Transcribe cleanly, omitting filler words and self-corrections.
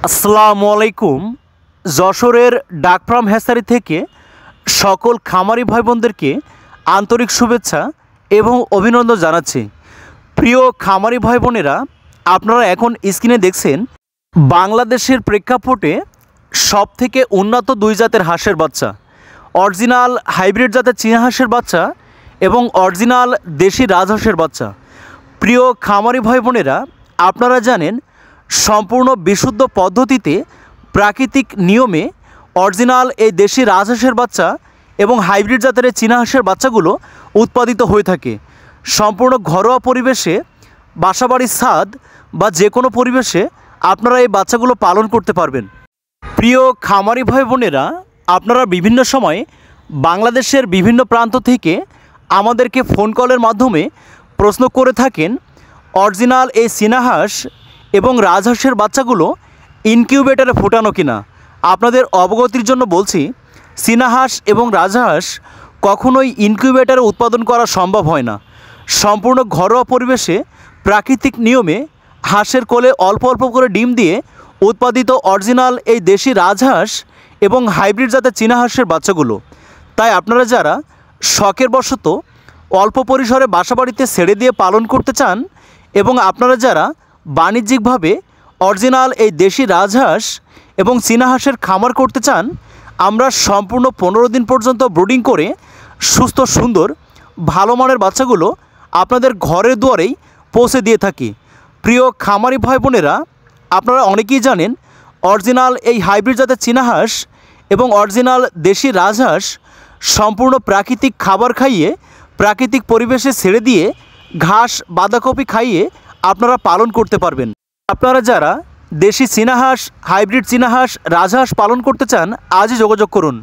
আসসালামু আলাইকুম। যশোরের ডাক ফার্ম হ্যাচারি থেকে সকল খামারি ভাই বোনদেরকে আন্তরিক শুভেচ্ছা এবং অভিনন্দন জানাচ্ছি। প্রিয় খামারি ভাই বোনেরা, আপনারা এখন স্ক্রিনে দেখছেন বাংলাদেশের প্রেক্ষাপটে সবথেকে উন্নত দুই জাতের হাঁসের বাচ্চা, অরিজিনাল হাইব্রিড জাতের চীনা হাঁসের বাচ্চা এবং অরিজিনাল দেশি রাজহাঁসের বাচ্চা। প্রিয় খামারি ভাই বোনেরা, আপনারা জানেন সম্পূর্ণ বিশুদ্ধ পদ্ধতিতে প্রাকৃতিক নিয়মে অরিজিনাল এই দেশি রাজহাঁসের বাচ্চা এবং হাইব্রিড জাতের চীনা হাঁসের বাচ্চাগুলো উৎপাদিত হয়ে থাকে। সম্পূর্ণ ঘরোয়া পরিবেশে, বাসাবাড়ির ছাদ বা যে কোনো পরিবেশে আপনারা এই বাচ্চাগুলো পালন করতে পারবেন। প্রিয় খামারি ভাই বোনেরা, আপনারা বিভিন্ন সময়ে বাংলাদেশের বিভিন্ন প্রান্ত থেকে আমাদেরকে ফোন কলের মাধ্যমে প্রশ্ন করে থাকেন অরিজিনাল এই চীনা হাঁস এবং রাজহাঁসের বাচ্চাগুলো ইনকিউবেটারে ফোটানো কিনা। আপনাদের অবগতির জন্য বলছি, চীনা হাঁস এবং রাজহাঁস কখনোই ইনকিউবেটারে উৎপাদন করা সম্ভব হয় না। সম্পূর্ণ ঘরোয়া পরিবেশে প্রাকৃতিক নিয়মে হাঁসের কোলে অল্প অল্প করে ডিম দিয়ে উৎপাদিত অরিজিনাল এই দেশি রাজহাঁস এবং হাইব্রিড জাতের চীনা হাঁসের বাচ্চাগুলো। তাই আপনারা যারা শখের বশত অল্প পরিসরে বাসাবাড়িতে ছেড়ে দিয়ে পালন করতে চান এবং আপনারা যারা বাণিজ্যিকভাবে অরিজিনাল এই দেশি রাজহাঁস এবং চীনা হাঁসের খামার করতে চান, আমরা সম্পূর্ণ 15 দিন পর্যন্ত ব্রুডিং করে সুস্থ সুন্দর ভালো মানের বাচ্চাগুলো আপনাদের ঘরের দুয়ারেই পৌঁছে দিয়ে থাকি। প্রিয় খামারি ভাই বোনেরা, আপনারা অনেকেই জানেন অরিজিনাল এই হাইব্রিড জাতের চীনা হাঁস এবং অরিজিনাল দেশি রাজহাঁস সম্পূর্ণ প্রাকৃতিক খাবার খাইয়ে প্রাকৃতিক পরিবেশে ছেড়ে দিয়ে ঘাস বাঁধাকপি খাইয়ে আপনারা পালন করতে পারবেন। আপনারা যারা দেশি চীনা হাঁস, হাইব্রিড চীনা হাঁস, রাজহাঁস পালন করতে চান, আজই যোগাযোগ করুন।